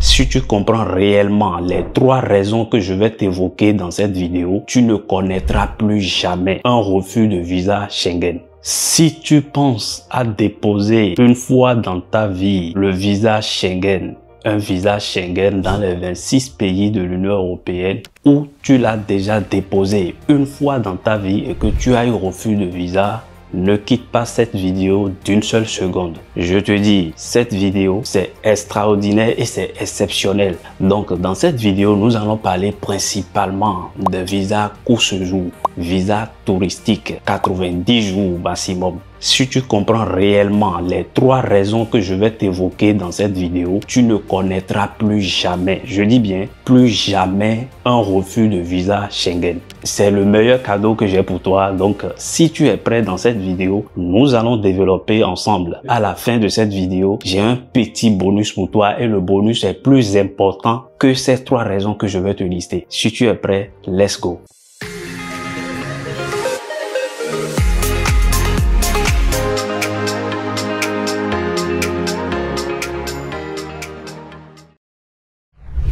Si tu comprends réellement les 3 raisons que je vais t'évoquer dans cette vidéo, tu ne connaîtras plus jamais un refus de visa Schengen. Si tu penses à déposer une fois dans ta vie le visa Schengen, un visa Schengen dans les 26 pays de l'Union européenne, ou tu l'as déjà déposé une fois dans ta vie et que tu as eu refus de visa, ne quitte pas cette vidéo d'une seule seconde. Je te dis, cette vidéo, c'est extraordinaire et c'est exceptionnel. Donc, dans cette vidéo, nous allons parler principalement de visa court séjour, visa touristique, 90 jours maximum. Si tu comprends réellement les 3 raisons que je vais t'évoquer dans cette vidéo, tu ne connaîtras plus jamais, je dis bien plus jamais, un refus de visa Schengen. C'est le meilleur cadeau que j'ai pour toi. Donc, si tu es prêt dans cette vidéo, nous allons développer ensemble. À la fin de cette vidéo, j'ai un petit bonus pour toi et le bonus est plus important que ces 3 raisons que je vais te lister. Si tu es prêt, let's go.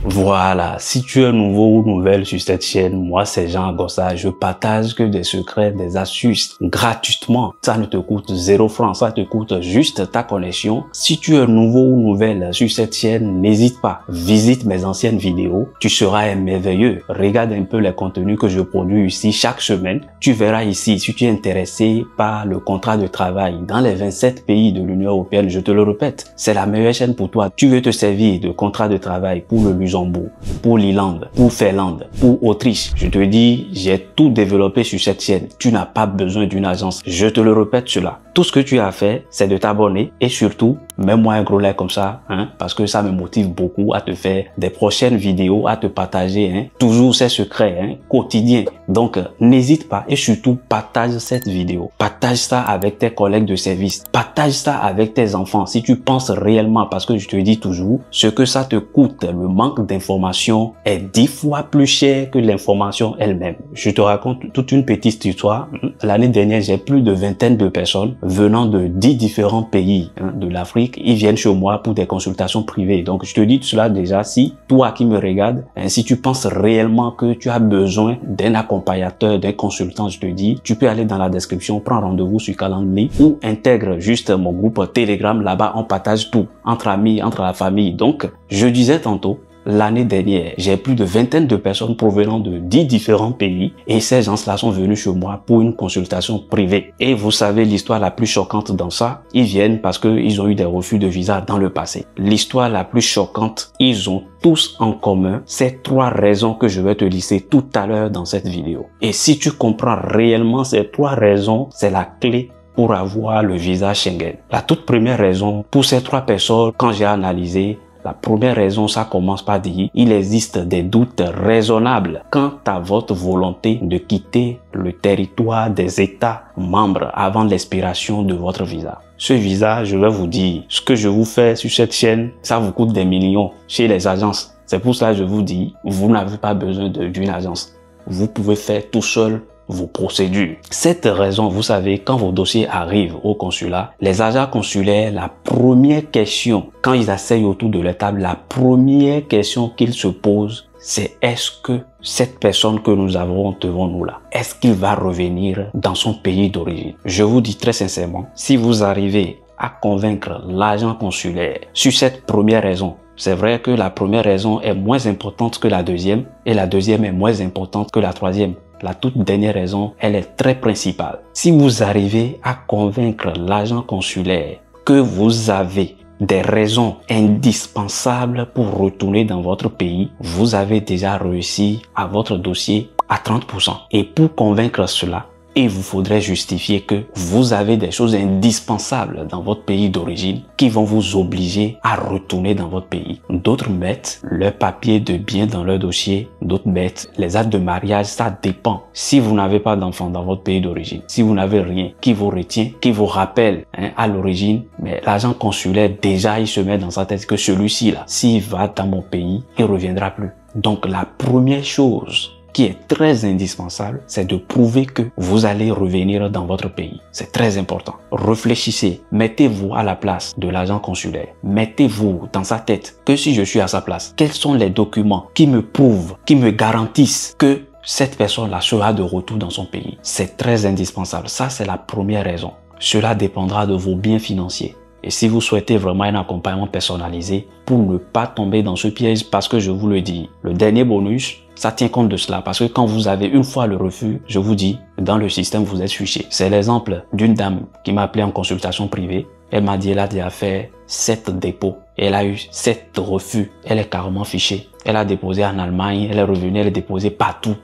Voilà, si tu es nouveau ou nouvelle sur cette chaîne, moi c'est Jean Gossa, je partage que des secrets, des astuces gratuitement. Ça ne te coûte 0 francs, ça te coûte juste ta connexion. Si tu es nouveau ou nouvelle sur cette chaîne, n'hésite pas, visite mes anciennes vidéos, tu seras merveilleux. Regarde un peu les contenus que je produis ici chaque semaine. Tu verras ici, si tu es intéressé par le contrat de travail dans les 27 pays de l'Union européenne, je te le répète, c'est la meilleure chaîne pour toi. Tu veux te servir de contrat de travail pour le Luxembourg, pour l'Irlande, pour Finlande, pour Autriche. Je te dis, j'ai tout développé sur cette chaîne. Tu n'as pas besoin d'une agence. Je te le répète cela. Tout ce que tu as fait, c'est de t'abonner et surtout, mets-moi un gros like comme ça, parce que ça me motive beaucoup à te faire des prochaines vidéos, à te partager, toujours ces secrets, quotidiens. Donc, n'hésite pas et surtout, partage cette vidéo. Partage ça avec tes collègues de service. Partage ça avec tes enfants. Si tu penses réellement, parce que je te dis toujours, ce que ça te coûte, le manque d'information est 10 fois plus cher que l'information elle-même. Je te raconte toute une petite histoire. L'année dernière, j'ai plus de vingtaine de personnes venant de 10 différents pays de l'Afrique. Ils viennent chez moi pour des consultations privées. Donc, je te dis cela déjà, si toi qui me regardes, si tu penses réellement que tu as besoin d'un accompagnateur, d'un consultant, je te dis, tu peux aller dans la description, prendre rendez-vous sur Calendly ou intègre juste mon groupe Telegram. Là-bas, on partage tout entre amis, entre la famille. Donc, je disais tantôt, l'année dernière, j'ai plus de vingtaine de personnes provenant de 10 différents pays et ces gens-là sont venus chez moi pour une consultation privée. Et vous savez l'histoire la plus choquante dans ça, ils viennent parce qu'ils ont eu des refus de visa dans le passé. L'histoire la plus choquante, ils ont tous en commun ces 3 raisons que je vais te lister tout à l'heure dans cette vidéo. Et si tu comprends réellement ces 3 raisons, c'est la clé pour avoir le visa Schengen. La toute première raison, pour ces 3 personnes, quand j'ai analysé, la première raison, ça commence par dire, il existe des doutes raisonnables quant à votre volonté de quitter le territoire des États membres avant l'expiration de votre visa. Ce visa, je vais vous dire, ce que je vous fais sur cette chaîne, ça vous coûte des millions chez les agences. C'est pour ça que je vous dis, vous n'avez pas besoin d'une agence. Vous pouvez faire tout seul vos procédures. Cette raison, vous savez, quand vos dossiers arrivent au consulat, les agents consulaires, la première question, quand ils asseyent autour de la table, la première question qu'ils se posent, c'est est-ce que cette personne que nous avons devant nous là, est-ce qu'il va revenir dans son pays d'origine? Je vous dis très sincèrement, si vous arrivez à convaincre l'agent consulaire sur cette première raison, c'est vrai que la première raison est moins importante que la deuxième et la deuxième est moins importante que la troisième. La toute dernière raison, elle est très principale. Si vous arrivez à convaincre l'agent consulaire que vous avez des raisons indispensables pour retourner dans votre pays, vous avez déjà réussi à votre dossier à 30%. Et pour convaincre cela, il vous faudrait justifier que vous avez des choses indispensables dans votre pays d'origine qui vont vous obliger à retourner dans votre pays. D'autres mettent leurs papiers de biens dans leur dossier, d'autres mettent les actes de mariage, ça dépend. Si vous n'avez pas d'enfant dans votre pays d'origine, si vous n'avez rien qui vous retient, qui vous rappelle à l'origine, mais l'agent consulaire déjà il se met dans sa tête que celui-ci là, s'il va dans mon pays, il reviendra plus. Donc la première chose qui est très indispensable, c'est de prouver que vous allez revenir dans votre pays. C'est très important. Réfléchissez, mettez-vous à la place de l'agent consulaire. Mettez-vous dans sa tête que si je suis à sa place, quels sont les documents qui me prouvent, qui me garantissent que cette personne-là sera de retour dans son pays. C'est très indispensable. Ça, c'est la première raison. Cela dépendra de vos biens financiers. Et si vous souhaitez vraiment un accompagnement personnalisé pour ne pas tomber dans ce piège, parce que je vous le dis, le dernier bonus, ça tient compte de cela. Parce que quand vous avez une fois le refus, je vous dis, dans le système, vous êtes fiché. C'est l'exemple d'une dame qui m'a appelé en consultation privée. Elle m'a dit, elle a déjà fait 7 dépôts. Elle a eu 7 refus. Elle est carrément fichée. Elle a déposé en Allemagne, elle est revenue, elle est déposée partout.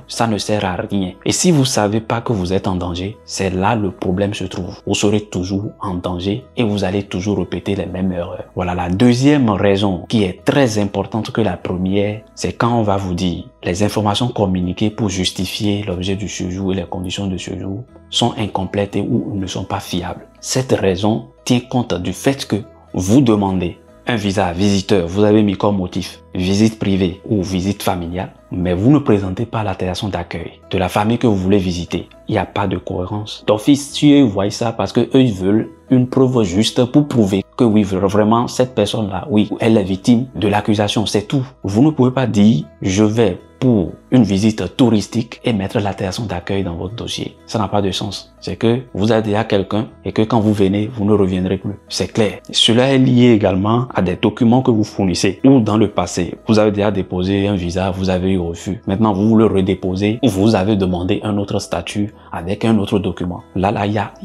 Ça ne sert à rien. Et si vous savez pas que vous êtes en danger, c'est là le problème se trouve. Vous serez toujours en danger et vous allez toujours répéter les mêmes erreurs. Voilà, la deuxième raison qui est très importante que la première, c'est quand on va vous dire les informations communiquées pour justifier l'objet du séjour et les conditions de séjour sont incomplètes ou ne sont pas fiables. Cette raison tient compte du fait que vous demandez un visa visiteur, vous avez mis comme motif visite privée ou visite familiale, mais vous ne présentez pas l'attestation d'accueil de la famille que vous voulez visiter. Il n'y a pas de cohérence. D'office, si eux voient ça parce que eux ils veulent une preuve juste pour prouver que oui, vraiment, cette personne-là, oui, elle est victime de l'accusation, c'est tout. Vous ne pouvez pas dire, je vais pour une visite touristique et mettre l'attestation d'accueil dans votre dossier. Ça n'a pas de sens. C'est que vous avez déjà quelqu'un et que quand vous venez, vous ne reviendrez plus. C'est clair. Cela est lié également à des documents que vous fournissez ou dans le passé. Vous avez déjà déposé un visa, vous avez eu refus. Maintenant, vous le redéposez ou vous avez demandé un autre statut avec un autre document. Là,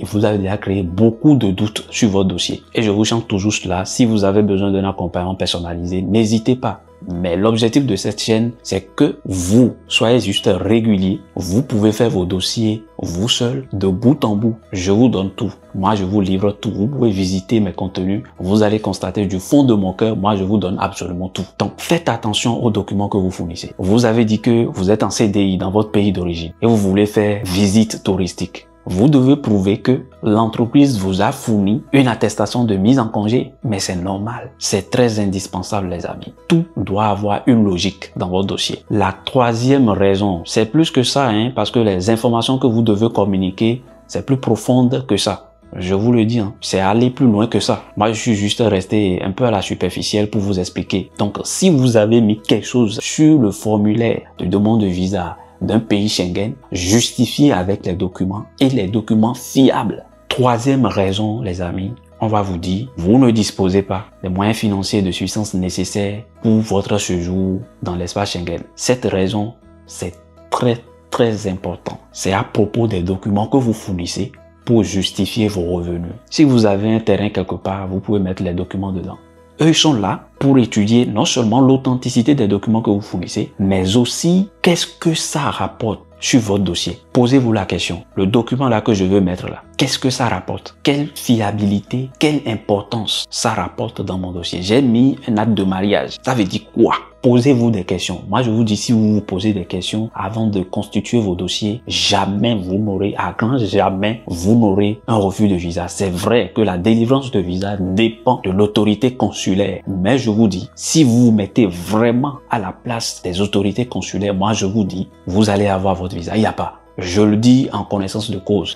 vous avez déjà créé beaucoup de doutes sur votre dossier. Et je vous chante toujours cela. Si vous avez besoin d'un accompagnement personnalisé, n'hésitez pas. Mais l'objectif de cette chaîne, c'est que vous soyez juste régulier. Vous pouvez faire vos dossiers vous seul, de bout en bout. Je vous donne tout. Moi, je vous livre tout. Vous pouvez visiter mes contenus. Vous allez constater du fond de mon cœur, moi, je vous donne absolument tout. Donc, faites attention aux documents que vous fournissez. Vous avez dit que vous êtes en CDI dans votre pays d'origine et vous voulez faire visite touristique. Vous devez prouver que l'entreprise vous a fourni une attestation de mise en congé, mais c'est normal. C'est très indispensable, les amis. Tout doit avoir une logique dans votre dossier. La troisième raison, c'est plus que ça, parce que les informations que vous devez communiquer, c'est plus profonde que ça. Je vous le dis, c'est aller plus loin que ça. Moi, je suis juste resté un peu à la superficielle pour vous expliquer. Donc, si vous avez mis quelque chose sur le formulaire de demande de visa d'un pays Schengen, justifié avec les documents et les documents fiables. Troisième raison, les amis, on va vous dire, vous ne disposez pas des moyens financiers de substance nécessaires pour votre séjour dans l'espace Schengen. Cette raison, c'est très important. C'est à propos des documents que vous fournissez pour justifier vos revenus. Si vous avez un terrain quelque part, vous pouvez mettre les documents dedans. Eux, ils sont là pour étudier non seulement l'authenticité des documents que vous fournissez, mais aussi qu'est-ce que ça rapporte sur votre dossier. Posez-vous la question. Le document là que je veux mettre là, qu'est-ce que ça rapporte? Quelle fiabilité, quelle importance ça rapporte dans mon dossier? J'ai mis un acte de mariage. Ça veut dire quoi? Posez-vous des questions. Moi, je vous dis, si vous vous posez des questions avant de constituer vos dossiers, jamais vous n'aurez, à grand jamais, vous n'aurez un refus de visa. C'est vrai que la délivrance de visa dépend de l'autorité consulaire. Mais je vous dis, si vous vous mettez vraiment à la place des autorités consulaires, moi, je vous dis, vous allez avoir votre visa. Il n'y a pas. Je le dis en connaissance de cause.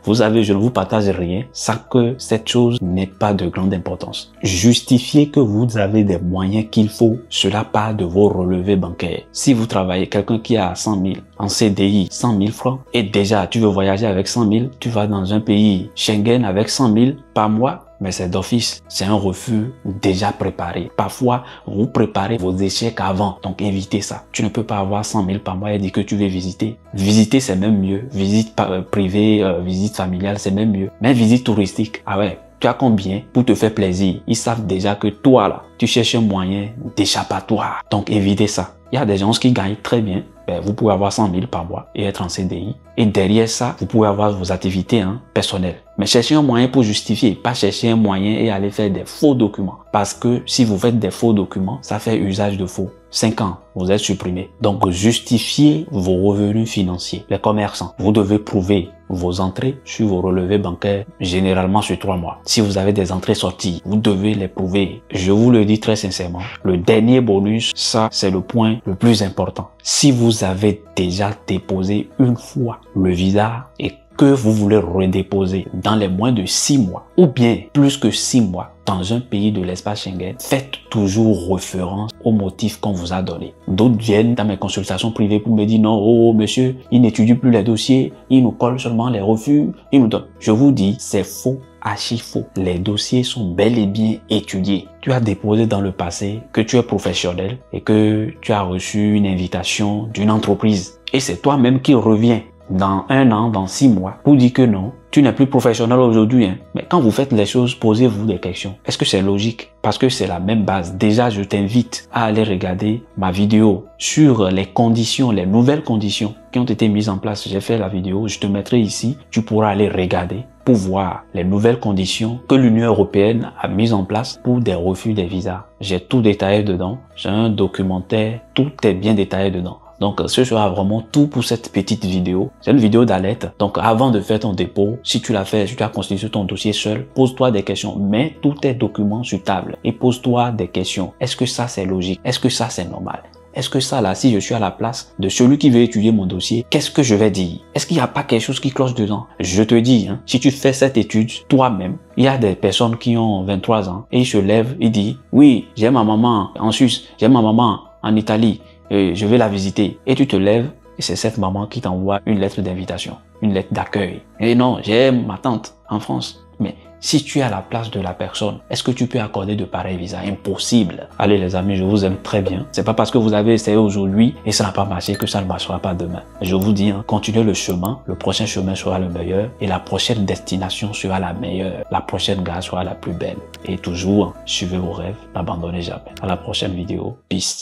Vous savez, je ne vous partage rien sans que cette chose n'ait pas de grande importance. Justifiez que vous avez des moyens qu'il faut. Cela part de vos relevés bancaires. Si vous travaillez, quelqu'un qui a 100 000 en CDI, 100 000 francs, et déjà tu veux voyager avec 100 000, tu vas dans un pays Schengen avec 100 000 par mois, mais c'est d'office, c'est un refus déjà préparé. Parfois, vous préparez vos échecs avant, donc évitez ça. Tu ne peux pas avoir 100 000 par mois et dire que tu veux visiter. Visiter, c'est même mieux. Visite privée, visite familiale, c'est même mieux. Mais visite touristique, ah ouais, tu as combien pour te faire plaisir? Ils savent déjà que toi là, tu cherches un moyen d'échappatoire. Donc évitez ça. Il y a des gens qui gagnent très bien. Vous pouvez avoir 100 000 par mois et être en CDI. Et derrière ça, vous pouvez avoir vos activités personnelles. Mais cherchez un moyen pour justifier, pas chercher un moyen et aller faire des faux documents. Parce que si vous faites des faux documents, ça fait usage de faux. 5 ans, vous êtes supprimé. Donc justifiez vos revenus financiers. Les commerçants, vous devez prouver vos entrées sur vos relevés bancaires généralement sur 3 mois. Si vous avez des entrées-sorties, vous devez les prouver. Je vous le dis très sincèrement, le dernier bonus, ça c'est le point le plus important. Si vous avez déjà déposé une fois le visa et que vous voulez redéposer dans les moins de 6 mois ou bien plus que 6 mois dans un pays de l'espace Schengen, faites toujours référence au motif qu'on vous a donné. D'autres viennent dans mes consultations privées pour me dire non, oh monsieur, il n'étudie plus les dossiers, il nous colle seulement les refus, il nous donne. Je vous dis, c'est faux. Archi faux. Les dossiers sont bel et bien étudiés. Tu as déposé dans le passé que tu es professionnel et que tu as reçu une invitation d'une entreprise. Et c'est toi-même qui reviens dans 1 an, dans 6 mois, pour dire que non, tu n'es plus professionnel aujourd'hui. Mais quand vous faites les choses, posez-vous des questions. Est-ce que c'est logique? Parce que c'est la même base. Déjà, je t'invite à aller regarder ma vidéo sur les conditions, les nouvelles conditions qui ont été mises en place. J'ai fait la vidéo, je te mettrai ici. Tu pourras aller regarder pour voir les nouvelles conditions que l'Union européenne a mises en place pour des refus des visas. J'ai tout détaillé dedans. J'ai un documentaire, tout est bien détaillé dedans. Donc, ce sera vraiment tout pour cette petite vidéo. C'est une vidéo d'alerte. Donc, avant de faire ton dépôt, si tu l'as fait, si tu as constitué ton dossier seul, pose-toi des questions. Mets tous tes documents sur table et pose-toi des questions. Est-ce que ça, c'est logique? Est-ce que ça, c'est normal? Est-ce que ça, là, si je suis à la place de celui qui veut étudier mon dossier, qu'est-ce que je vais dire? Est-ce qu'il n'y a pas quelque chose qui cloche dedans? Je te dis, si tu fais cette étude toi-même, il y a des personnes qui ont 23 ans et ils se lèvent, ils disent, oui, j'ai ma maman en Suisse, j'ai ma maman en Italie, je vais la visiter. Et tu te lèves et c'est cette maman qui t'envoie une lettre d'invitation, une lettre d'accueil. Et non, j'ai ma tante en France. Mais si tu es à la place de la personne, est-ce que tu peux accorder de pareils visas? Impossible. Allez les amis, je vous aime très bien. C'est pas parce que vous avez essayé aujourd'hui et ça n'a pas marché que ça ne marchera pas demain. Je vous dis, continuez le chemin. Le prochain chemin sera le meilleur et la prochaine destination sera la meilleure. La prochaine gare sera la plus belle. Et toujours, suivez vos rêves, n'abandonnez jamais. À la prochaine vidéo. Peace.